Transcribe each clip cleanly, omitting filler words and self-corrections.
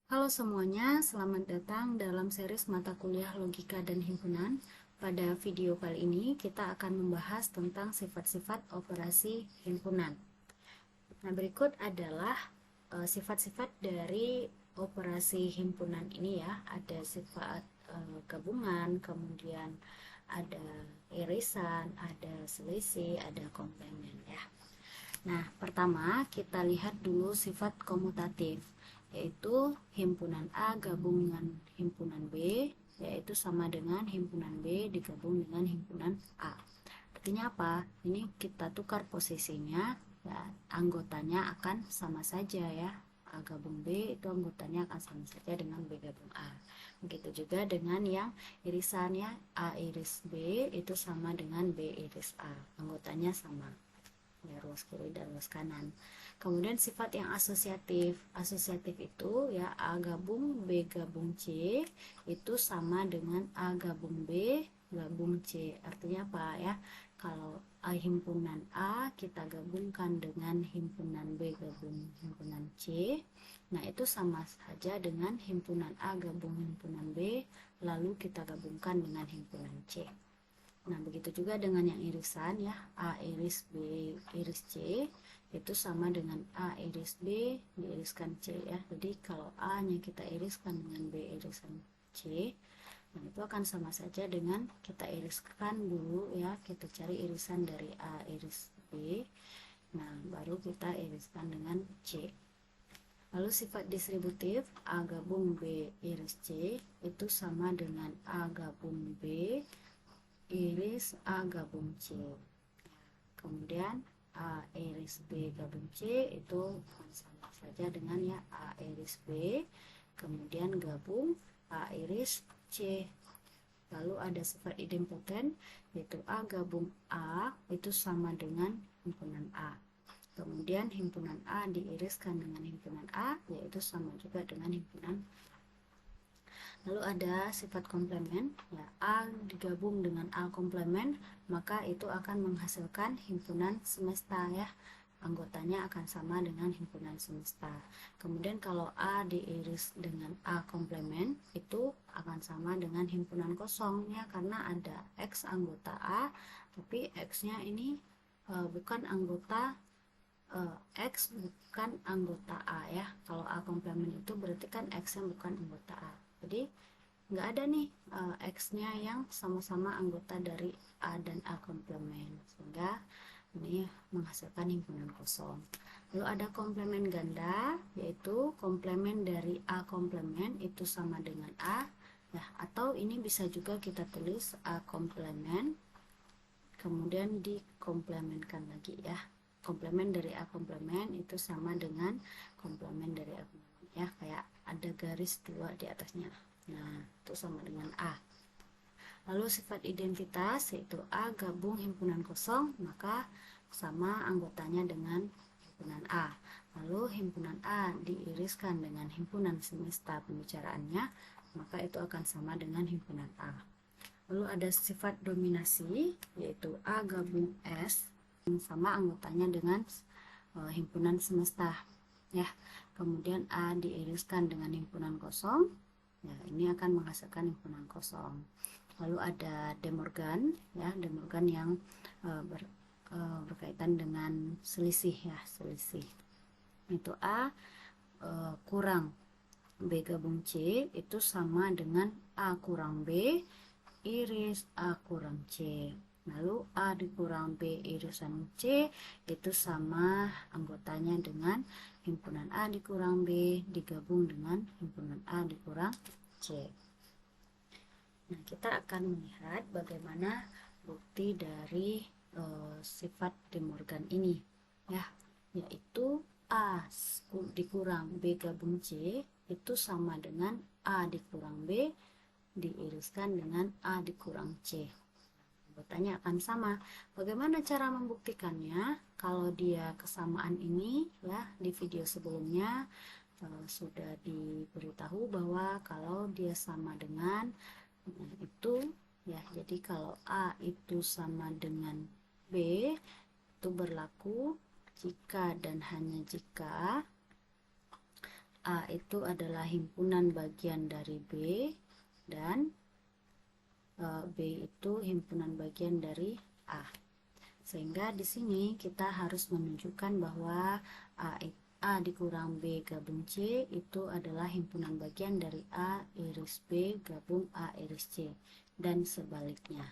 Halo semuanya, selamat datang dalam series mata kuliah Logika dan Himpunan. Pada video kali ini kita akan membahas tentang sifat-sifat operasi himpunan. Nah, berikut adalah sifat-sifat dari operasi himpunan ini ya. Ada sifat gabungan, kemudian ada irisan, ada selisih, ada komplement ya. Nah, pertama kita lihat dulu sifat komutatif, yaitu himpunan A gabung dengan himpunan B, yaitu sama dengan himpunan B digabung dengan himpunan A. Artinya apa? Ini kita tukar posisinya, ya, anggotanya akan sama saja ya. A gabung B itu anggotanya akan sama saja dengan B gabung A. Begitu juga dengan yang irisannya A iris B itu sama dengan B iris A. Anggotanya sama ya, ruas kiri dan ruas kanan. Kemudian sifat yang asosiatif. Asosiatif itu ya A gabung B gabung C itu sama dengan A gabung B gabung C. Artinya apa ya? Kalau A himpunan A kita gabungkan dengan himpunan B gabung himpunan C, nah itu sama saja dengan himpunan A gabung himpunan B lalu kita gabungkan dengan himpunan C. Nah, begitu juga dengan yang irisan ya, A iris B iris C itu sama dengan A iris B diiriskan C ya. Jadi kalau A-nya kita iriskan dengan B irisan C, nah itu akan sama saja dengan kita iriskan dulu ya, kita cari irisan dari A iris B. Nah, baru kita iriskan dengan C. Lalu sifat distributif A gabung B iris C itu sama dengan A gabung B iris A gabung C. Kemudian A iris B gabung C itu sama saja dengan ya A iris B kemudian gabung A iris C. Lalu ada sifat idempoten yaitu A gabung A itu sama dengan himpunan A. Kemudian himpunan A diiriskan dengan himpunan A yaitu sama juga dengan himpunan A. Lalu ada sifat komplement ya, A digabung dengan A komplement maka itu akan menghasilkan himpunan semesta ya, anggotanya akan sama dengan himpunan semesta. Kemudian kalau A diiris dengan A komplement itu akan sama dengan himpunan kosong ya, karena ada X anggota A tapi X nya ini bukan anggota X bukan anggota A ya. Kalau A komplement itu berarti kan X nya bukan anggota A, jadi nggak ada nih X-nya yang sama-sama anggota dari A dan A komplement, sehingga ini menghasilkan himpunan kosong. Lalu ada komplement ganda, yaitu komplement dari A komplement itu sama dengan A ya, atau ini bisa juga kita tulis A komplement kemudian dikomplementkan lagi ya. Komplement dari A komplement itu sama dengan komplement dari A komplement ya, kayak ada garis dua di atasnya. Nah, itu sama dengan A. Lalu sifat identitas yaitu A gabung himpunan kosong, maka sama anggotanya dengan himpunan A. Lalu himpunan A diiriskan dengan himpunan semesta pembicaraannya, maka itu akan sama dengan himpunan A. Lalu ada sifat dominasi yaitu A gabung S sama anggotanya dengan himpunan semesta ya. Kemudian A diiriskan dengan himpunan kosong, ya ini akan menghasilkan himpunan kosong. Lalu ada De Morgan ya, De Morgan yang berkaitan dengan selisih ya, selisih itu A kurang B gabung C itu sama dengan A kurang B iris A kurang C. Lalu A dikurang B irisan C itu sama anggotanya dengan himpunan A dikurang B digabung dengan himpunan A dikurang C. Nah, kita akan melihat bagaimana bukti dari sifat De Morgan ini ya, yaitu A dikurang B gabung C itu sama dengan A dikurang B diiriskan dengan A dikurang C. Anggotanya akan sama. Bagaimana cara membuktikannya? Kalau dia kesamaan ini ya, di video sebelumnya sudah diberitahu bahwa kalau dia sama dengan itu ya, jadi kalau A itu sama dengan B itu berlaku jika dan hanya jika A itu adalah himpunan bagian dari B dan B itu himpunan bagian dari A. Sehingga di sini kita harus menunjukkan bahwa A dikurang B gabung C itu adalah himpunan bagian dari A iris B gabung A iris C dan sebaliknya.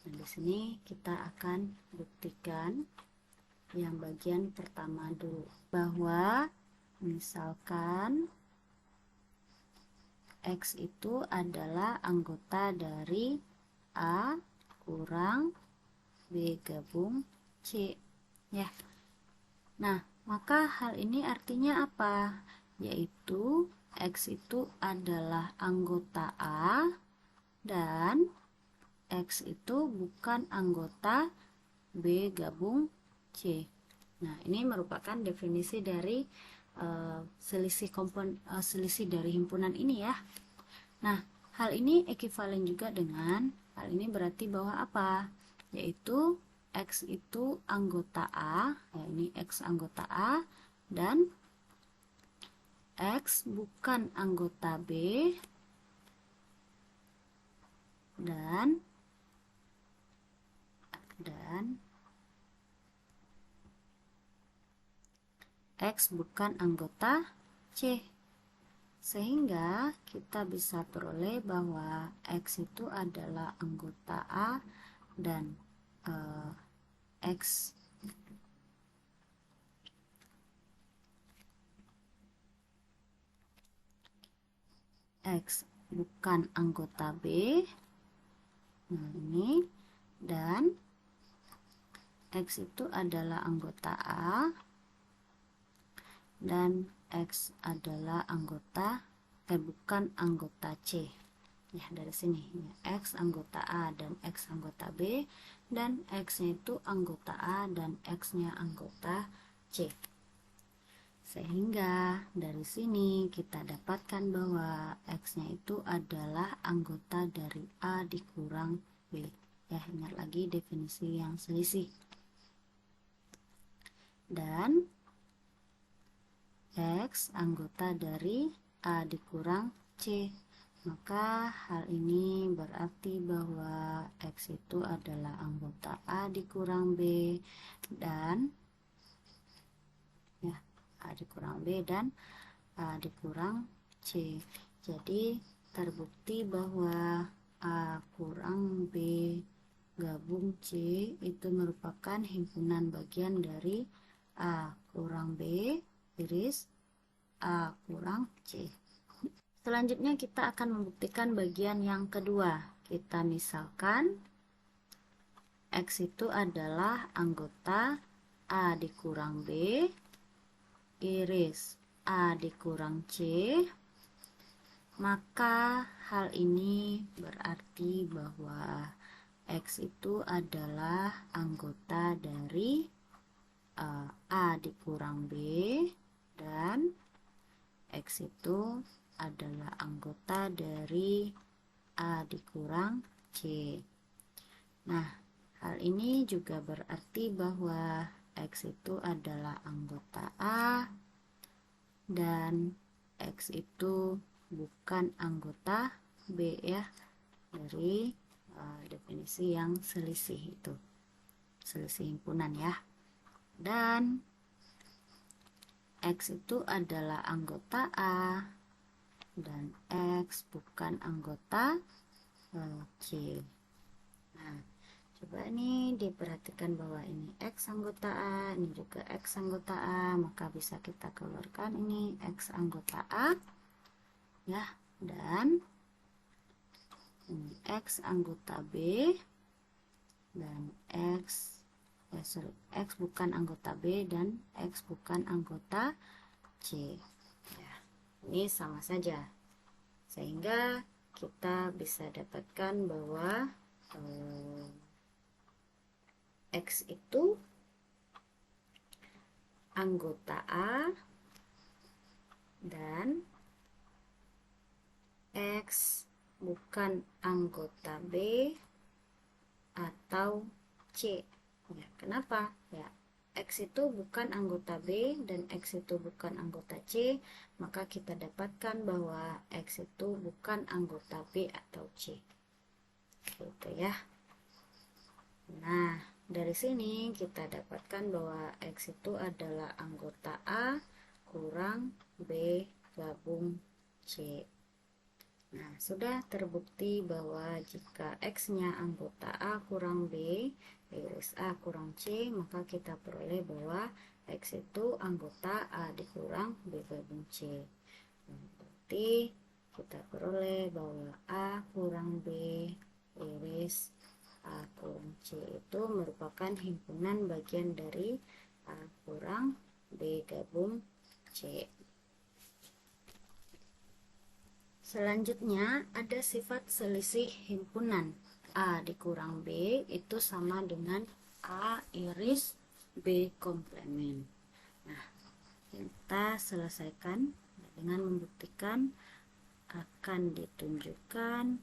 Nah, di sini kita akan buktikan yang bagian pertama dulu, bahwa misalkan X itu adalah anggota dari A kurang B gabung C ya. Nah, maka hal ini artinya apa? Yaitu X itu adalah anggota A dan X itu bukan anggota B gabung C. Nah, ini merupakan definisi dari selisih dari himpunan ini ya. Nah, hal ini ekivalen juga dengan hal ini, berarti bahwa apa? Yaitu X itu anggota A, ya ini X anggota A, dan X bukan anggota B, dan X bukan anggota C. Sehingga kita bisa peroleh bahwa X itu adalah anggota A dan X bukan anggota B. Nah, ini, dan X itu adalah anggota A dan X adalah anggota bukan anggota C. Ya, dari sini ya, X anggota A dan X anggota B, dan X-nya itu anggota A dan X-nya anggota C. Sehingga dari sini kita dapatkan bahwa X-nya itu adalah anggota dari A dikurang B. Ya, ingat lagi definisi yang selisih. Dan X anggota dari A dikurang C. Maka hal ini berarti bahwa X itu adalah anggota A dikurang B dan ya, A dikurang B dan A dikurang C. Jadi terbukti bahwa A kurang B gabung C itu merupakan himpunan bagian dari A kurang B iris A kurang C. Selanjutnya kita akan membuktikan bagian yang kedua. Kita misalkan X itu adalah anggota A dikurang B iris A dikurang C. Maka hal ini berarti bahwa X itu adalah anggota dari A dikurang B dan X itu adalah anggota dari A dikurang C. Nah, hal ini juga berarti bahwa X itu adalah anggota A dan X itu bukan anggota B ya, dari definisi yang selisih itu, selisih himpunan ya. Dan X itu adalah anggota A dan X bukan anggota C. Nah, coba ini diperhatikan bahwa ini X anggota A, ini juga X anggota A, maka bisa kita keluarkan ini X anggota A ya, dan ini X anggota B dan X bukan anggota B dan X bukan anggota C ya. Ini sama saja, sehingga kita bisa dapatkan bahwa X itu anggota A dan X bukan anggota B atau C ya. Kenapa? Ya, X itu bukan anggota B dan X itu bukan anggota C, maka kita dapatkan bahwa X itu bukan anggota B atau C. Gitu ya. Nah, dari sini kita dapatkan bahwa X itu adalah anggota A kurang B gabung C. Nah, sudah terbukti bahwa jika X-nya anggota A kurang B, iris A kurang C, maka kita peroleh bahwa X itu anggota A dikurang B gabung C. Nah, berarti kita peroleh bahwa A kurang B iris A kurang C itu merupakan himpunan bagian dari A kurang B gabung C. Selanjutnya ada sifat selisih himpunan. A dikurang B itu sama dengan A iris B komplemen. Nah, kita selesaikan dengan membuktikan akan ditunjukkan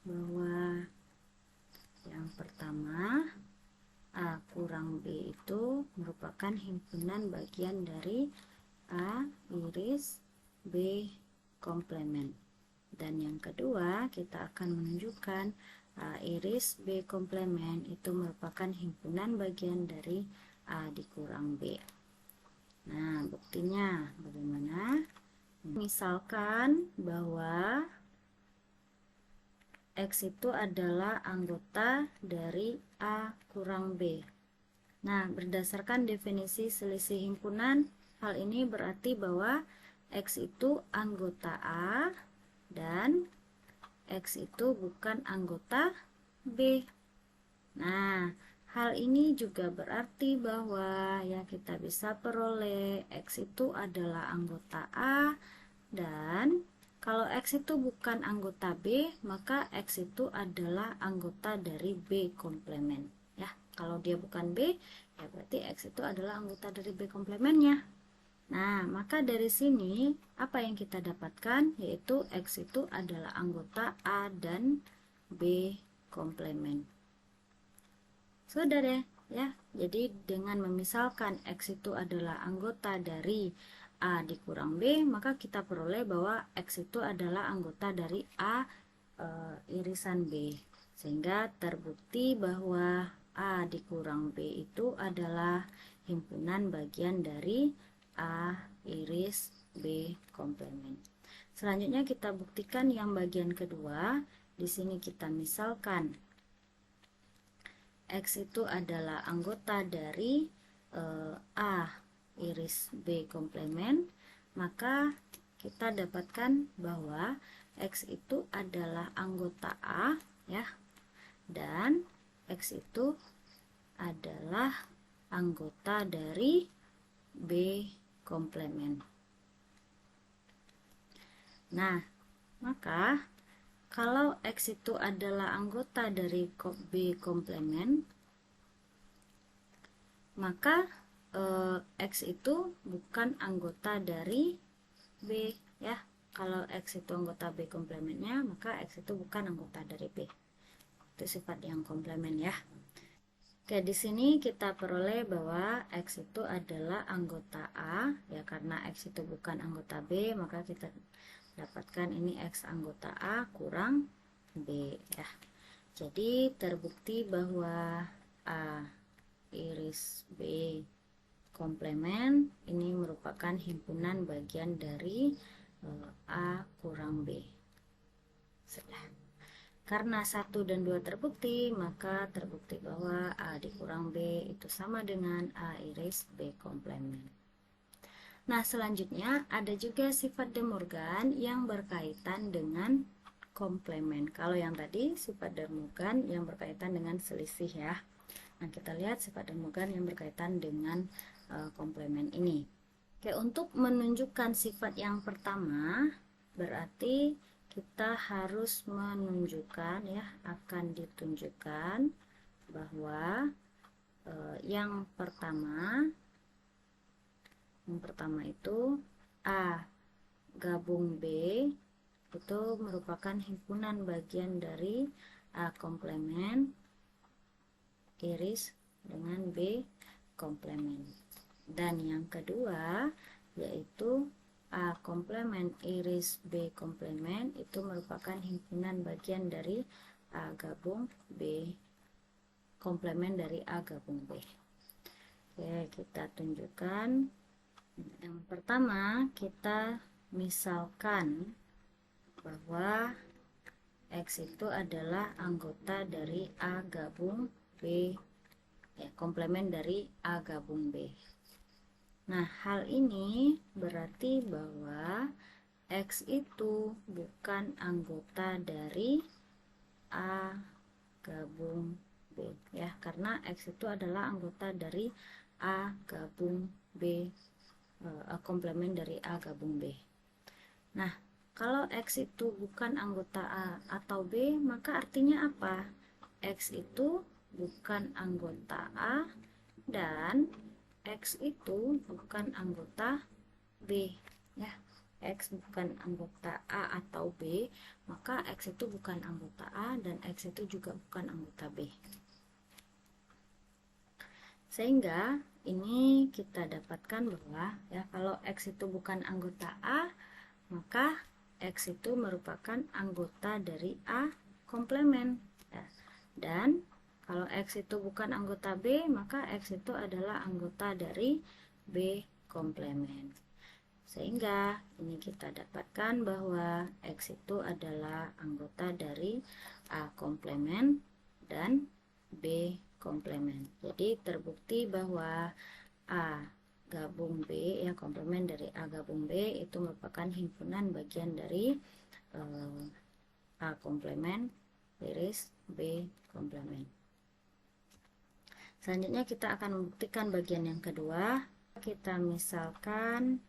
bahwa yang pertama A kurang B itu merupakan himpunan bagian dari A iris B komplemen. Dan yang kedua, kita akan menunjukkan A iris B komplemen itu merupakan himpunan bagian dari A dikurang B. Nah, buktinya bagaimana? Misalkan bahwa X itu adalah anggota dari A kurang B. Nah, berdasarkan definisi selisih himpunan, hal ini berarti bahwa X itu anggota A dan X itu bukan anggota B. Nah, hal ini juga berarti bahwa ya kita bisa peroleh X itu adalah anggota A dan kalau X itu bukan anggota B, maka X itu adalah anggota dari B komplemen. Ya, kalau dia bukan B, ya berarti X itu adalah anggota dari B komplemennya. Nah, maka dari sini apa yang kita dapatkan yaitu X itu adalah anggota A dan B komplemen. Sudah deh ya. Jadi dengan memisalkan X itu adalah anggota dari A dikurang B, maka kita peroleh bahwa X itu adalah anggota dari A irisan B. Sehingga terbukti bahwa A dikurang B itu adalah himpunan bagian dari A iris B komplemen. Selanjutnya kita buktikan yang bagian kedua. Di sini kita misalkan X itu adalah anggota dari A iris B komplemen, maka kita dapatkan bahwa X itu adalah anggota A ya, dan X itu adalah anggota dari B komplemen. Nah, maka kalau X itu adalah anggota dari B komplemen, maka X itu bukan anggota dari B ya. Kalau X itu anggota B komplemennya, maka X itu bukan anggota dari B. Itu sifat yang komplemen ya. Oke, di sini kita peroleh bahwa X itu adalah anggota A ya, karena X itu bukan anggota B, maka kita dapatkan ini X anggota A kurang B ya. Jadi terbukti bahwa A iris B komplemen ini merupakan himpunan bagian dari A kurang B. Sudah. Karena 1 dan 2 terbukti, maka terbukti bahwa A dikurang B itu sama dengan A iris B komplemen. Nah, selanjutnya ada juga sifat De Morgan yang berkaitan dengan komplemen. Kalau yang tadi sifat De Morgan yang berkaitan dengan selisih ya. Nah, kita lihat sifat De Morgan yang berkaitan dengan komplemen ini. Oke, untuk menunjukkan sifat yang pertama, berarti kita harus menunjukkan ya, akan ditunjukkan bahwa yang pertama itu A gabung B itu merupakan himpunan bagian dari A komplemen iris dengan B komplement. Dan yang kedua yaitu A komplement iris B komplement itu merupakan himpunan bagian dari A gabung B komplement dari A gabung B. Oke, kita tunjukkan. Yang pertama, kita misalkan bahwa X itu adalah anggota dari A gabung B, ya, komplement dari A gabung B. Nah, hal ini berarti bahwa X itu bukan anggota dari A gabung B, ya, karena X itu adalah anggota dari A gabung B, komplement dari A gabung B. Nah, kalau X itu bukan anggota A atau B, maka artinya apa? X itu bukan anggota A dan X itu bukan anggota B, ya. X bukan anggota A atau B, maka X itu bukan anggota A dan X itu juga bukan anggota B. Sehingga ini kita dapatkan bahwa, ya, kalau X itu bukan anggota A, maka X itu merupakan anggota dari A komplement, ya. Dan kalau X itu bukan anggota B, maka X itu adalah anggota dari B komplement. Sehingga ini kita dapatkan bahwa X itu adalah anggota dari A komplement dan B komplement. Jadi terbukti bahwa A gabung B, ya, komplement dari A gabung B itu merupakan himpunan bagian dari A komplement iris B komplement. Selanjutnya kita akan membuktikan bagian yang kedua. Kita misalkan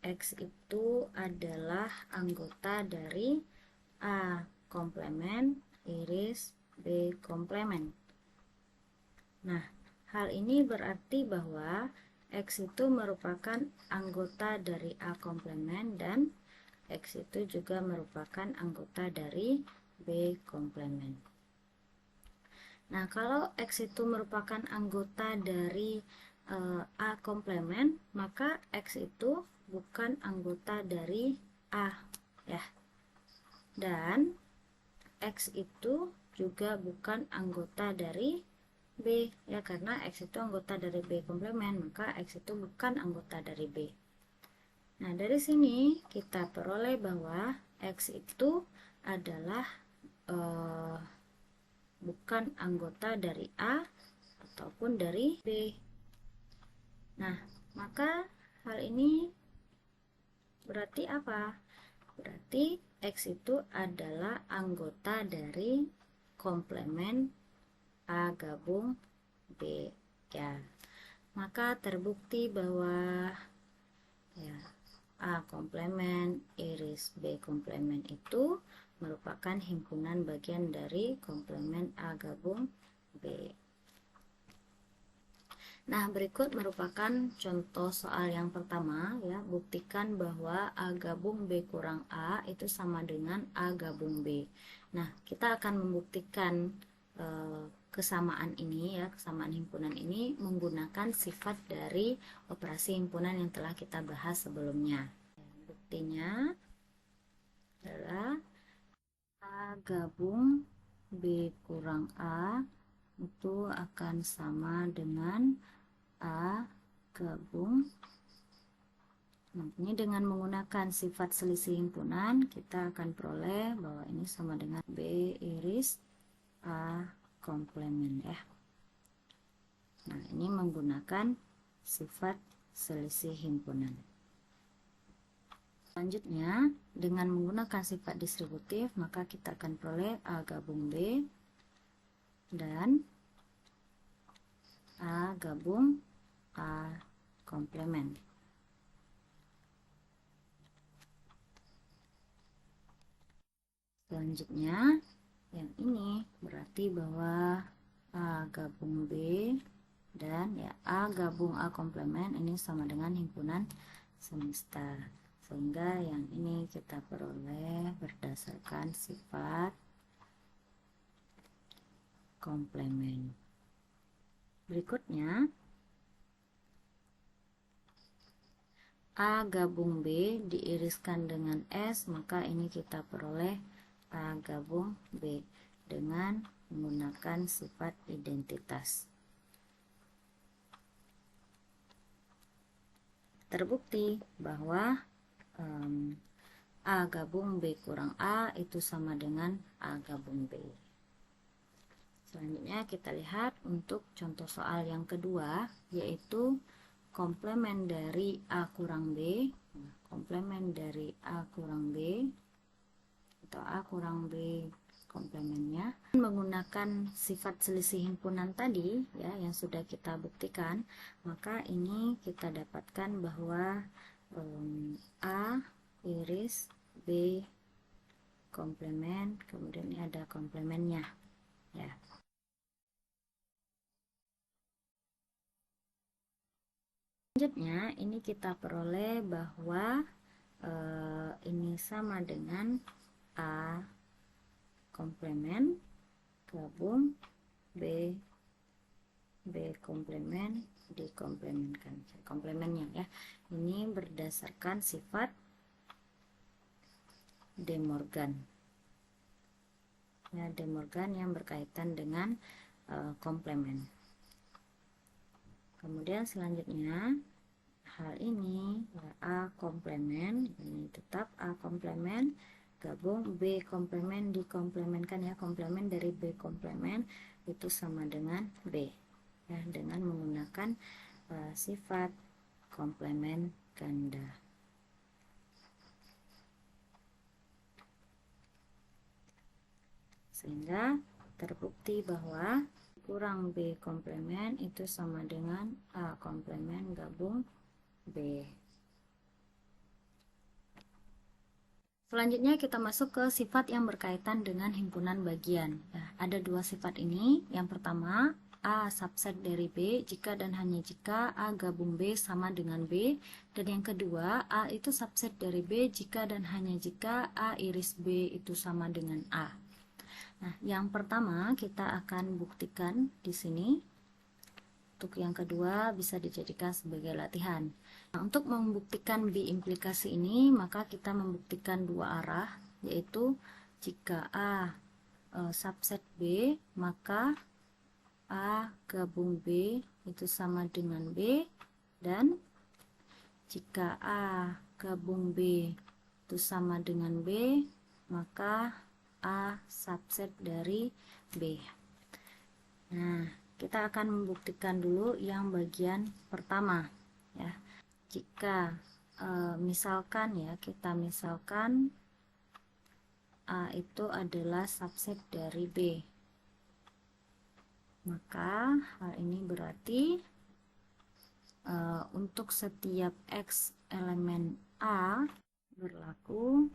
X itu adalah anggota dari A komplement iris B komplement. Nah, hal ini berarti bahwa X itu merupakan anggota dari A komplement dan X itu juga merupakan anggota dari B komplement. Nah, kalau X itu merupakan anggota dari A komplement, maka X itu bukan anggota dari A, ya. Dan X itu juga bukan anggota dari B, ya, karena X itu anggota dari B komplement, maka X itu bukan anggota dari B. Nah, dari sini kita peroleh bahwa X itu adalah bukan anggota dari A ataupun dari B. Nah, maka hal ini berarti apa? Berarti X itu adalah anggota dari komplement A gabung B, ya. Maka terbukti bahwa, ya, A komplement iris B komplement itu merupakan himpunan bagian dari komplement A gabung B. Nah, berikut merupakan contoh soal yang pertama, ya. Buktikan bahwa A gabung B kurang A itu sama dengan A gabung B. Nah, kita akan membuktikan kesamaan ini, ya, kesamaan himpunan ini menggunakan sifat dari operasi himpunan yang telah kita bahas sebelumnya. Buktinya adalah A gabung B kurang A itu akan sama dengan A gabung. Nah, ini dengan menggunakan sifat selisih himpunan kita akan peroleh bahwa ini sama dengan B iris A komplement, ya. Nah, ini menggunakan sifat selisih himpunan. Selanjutnya, dengan menggunakan sifat distributif, maka kita akan peroleh A gabung B dan A gabung A komplement. Selanjutnya, yang ini berarti bahwa A gabung B dan, ya, A gabung A komplement ini sama dengan himpunan semesta. Sehingga yang ini kita peroleh berdasarkan sifat komplement. Berikutnya, A gabung B diiriskan dengan S, maka ini kita peroleh A gabung B dengan menggunakan sifat identitas. Terbukti bahwa A gabung B kurang A itu sama dengan A gabung B. Selanjutnya kita lihat untuk contoh soal yang kedua, yaitu komplemen dari A kurang B. Komplemen dari A kurang B atau A kurang B komplemennya menggunakan sifat selisih himpunan tadi ya yang sudah kita buktikan, maka ini kita dapatkan bahwa A iris B komplemen, kemudian ini ada komplemennya ya. Selanjutnya ini kita peroleh bahwa ini sama dengan A komplemen gabung B komplemen dikomplemenkan. Komplemennya ya. Ini berdasarkan sifat De Morgan. Ya, De Morgan yang berkaitan dengan komplemen. Kemudian selanjutnya hal ini ya, A komplemen, ini tetap A komplemen gabung B komplemen dikomplemenkan ya, komplemen dari B komplemen itu sama dengan B ya, dengan menggunakan sifat komplemen ganda. Sehingga terbukti bahwa kurang B komplemen itu sama dengan A komplemen gabung B. Selanjutnya kita masuk ke sifat yang berkaitan dengan himpunan bagian. Nah, ada dua sifat ini. Yang pertama, A subset dari B jika dan hanya jika A gabung B sama dengan B. Dan yang kedua, A itu subset dari B jika dan hanya jika A iris B itu sama dengan A. Nah, yang pertama kita akan buktikan di sini. Untuk yang kedua bisa dijadikan sebagai latihan. Nah, untuk membuktikan B implikasi ini, maka kita membuktikan dua arah, yaitu jika A subset B, maka A gabung B itu sama dengan B, dan jika A gabung B itu sama dengan B, maka A subset dari B. Nah, kita akan membuktikan dulu yang bagian pertama ya. Jika misalkan ya, kita misalkan A itu adalah subset dari B, maka hal ini berarti untuk setiap X elemen A berlaku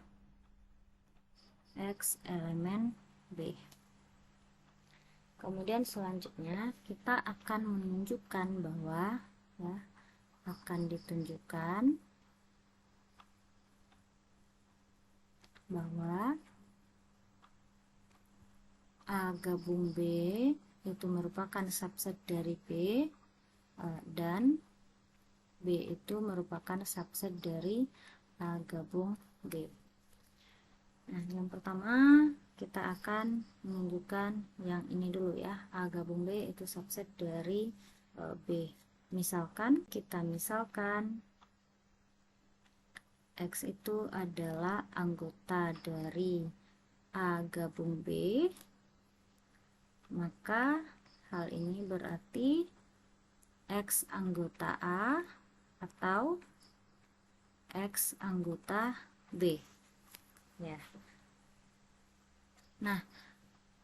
X elemen B. Kemudian selanjutnya kita akan menunjukkan bahwa ya, akan ditunjukkan bahwa A gabung B itu merupakan subset dari B dan B itu merupakan subset dari A gabung B. Nah, yang pertama kita akan menunjukkan yang ini dulu ya. A gabung B itu subset dari B. Misalkan X itu adalah anggota dari A gabung B, maka hal ini berarti X anggota A atau X anggota B ya. Nah,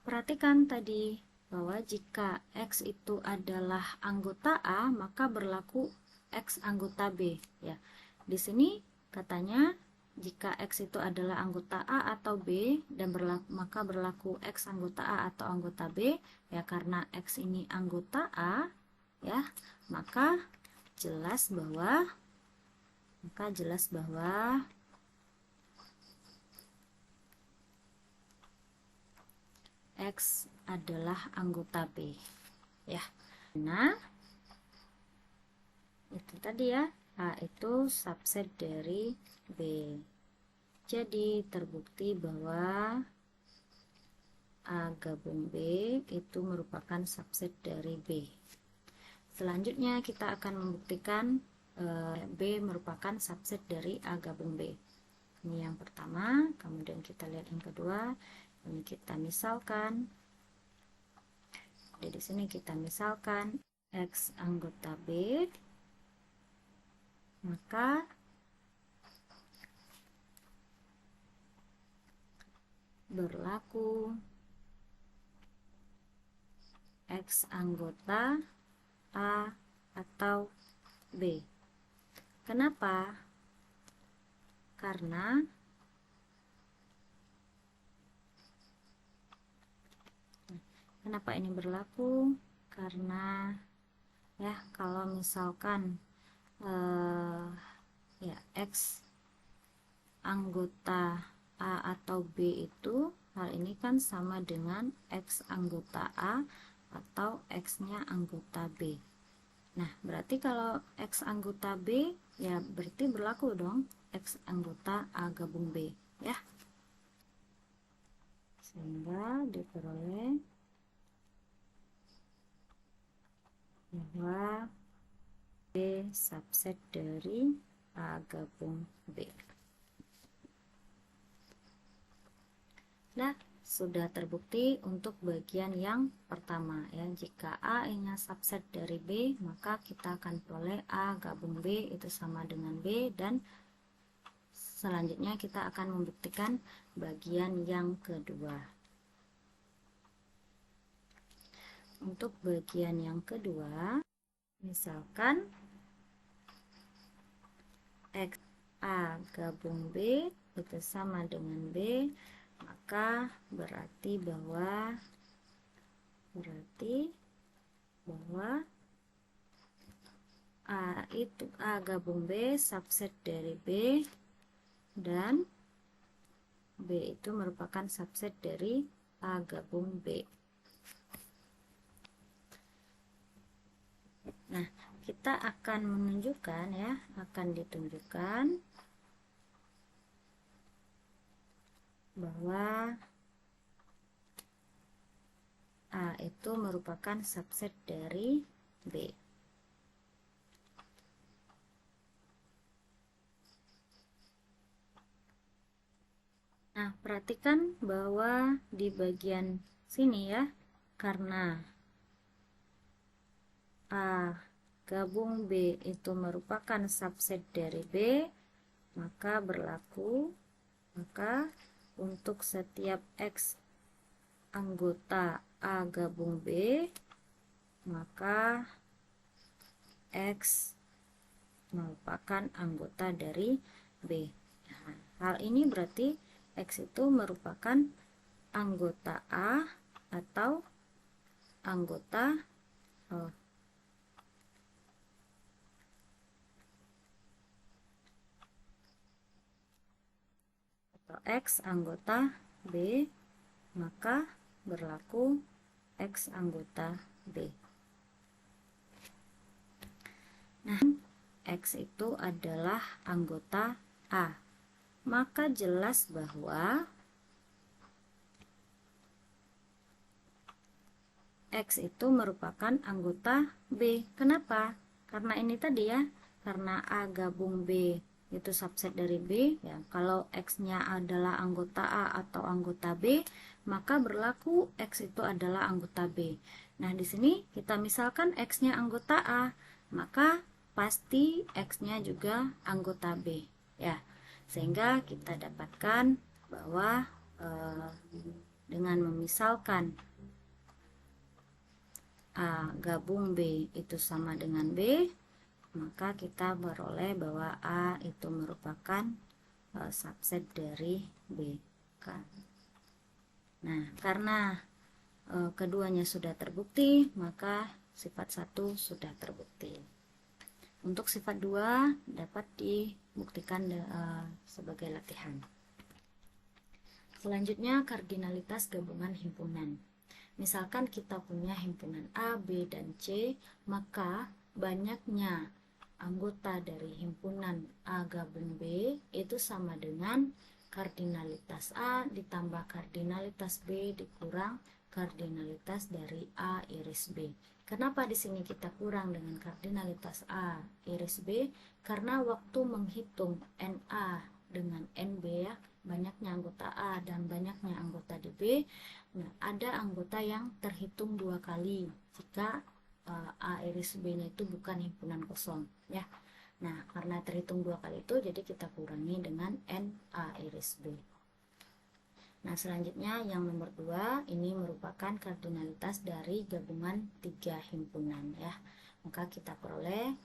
perhatikan tadi bahwa jika X itu adalah anggota A, maka berlaku X anggota B ya. Di sini katanya jika X itu adalah anggota A atau B dan maka berlaku X anggota A atau anggota B ya, karena X ini anggota A ya, maka jelas bahwa X adalah anggota B ya. Nah, itu tadi ya, A itu subset dari B. Jadi terbukti bahwa A gabung B itu merupakan subset dari B. Selanjutnya kita akan membuktikan B merupakan subset dari A gabung B. Ini yang pertama, kemudian kita lihat yang kedua. Ini kita misalkan. Jadi di sini kita misalkan X anggota B, maka berlaku X anggota A atau B. Kenapa? Karena kenapa ini berlaku? Karena ya kalau misalkan ya X anggota A atau B itu hal ini kan sama dengan X anggota A atau X-nya anggota B. Nah, berarti kalau X anggota B, ya berarti berlaku dong X anggota A gabung B, ya. Sehingga diperoleh bahwa B subset dari A gabung B. Nah, sudah terbukti untuk bagian yang pertama ya. Jika A nya subset dari B, maka kita akan peroleh A gabung B itu sama dengan B, dan selanjutnya kita akan membuktikan bagian yang kedua. Untuk bagian yang kedua, misalkan X A gabung B itu sama dengan B, maka berarti bahwa A gabung B subset dari B, dan B itu merupakan subset dari A gabung B. Nah, kita akan menunjukkan ya, akan ditunjukkan bahwa A itu merupakan subset dari B. Nah, perhatikan bahwa di bagian sini ya, karena A gabung B itu merupakan subset dari B, maka untuk setiap X anggota A gabung B, maka X merupakan anggota dari B. Nah, hal ini berarti X itu merupakan anggota A atau anggota X anggota B, maka berlaku X anggota B. Nah, X itu adalah anggota A, maka jelas bahwa X itu merupakan anggota B. Kenapa? Karena ini tadi ya, karena A gabung B itu subset dari B ya. Kalau X-nya adalah anggota A atau anggota B, maka berlaku X itu adalah anggota B. Nah, di sini kita misalkan X-nya anggota A, maka pasti X-nya juga anggota B ya. Sehingga kita dapatkan bahwa dengan memisalkan A gabung B itu sama dengan B, maka kita beroleh bahwa A itu merupakan subset dari B kan. Nah, karena keduanya sudah terbukti, maka sifat 1 sudah terbukti. Untuk sifat 2 dapat dibuktikan sebagai latihan. Selanjutnya, kardinalitas gabungan himpunan. Misalkan kita punya himpunan A, B, dan C, maka banyaknya anggota dari himpunan A gabung B itu sama dengan kardinalitas A ditambah kardinalitas B dikurang kardinalitas dari A iris B. Kenapa di sini kita kurang dengan kardinalitas A iris B? Karena waktu menghitung NA dengan NB ya, banyaknya anggota A dan banyaknya anggota di B, nah ada anggota yang terhitung 2 kali jika A iris B-nya itu bukan himpunan kosong ya. Nah, karena terhitung 2 kali itu, jadi kita kurangi dengan N A iris B. Nah, selanjutnya yang nomor 2 ini merupakan kardinalitas dari gabungan 3 himpunan ya. Maka kita peroleh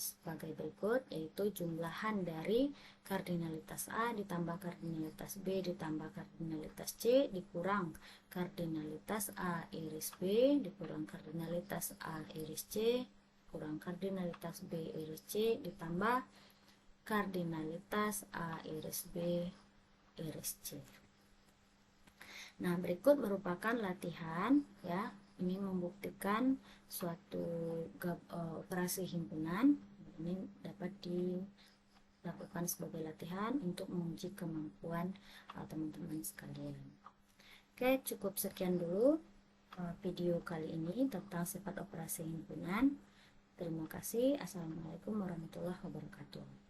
sebagai berikut, yaitu jumlahan dari kardinalitas A ditambah kardinalitas B ditambah kardinalitas C dikurang kardinalitas A iris B dikurang kardinalitas A iris C kurang kardinalitas B iris C ditambah kardinalitas A iris B iris C. Nah, berikut merupakan latihan ya. Ini membuktikan suatu operasi himpunan. Ini dapat dilakukan sebagai latihan untuk menguji kemampuan teman-teman sekalian. Oke, cukup sekian dulu video kali ini tentang sifat operasi himpunan. Terima kasih. Assalamualaikum warahmatullahi wabarakatuh.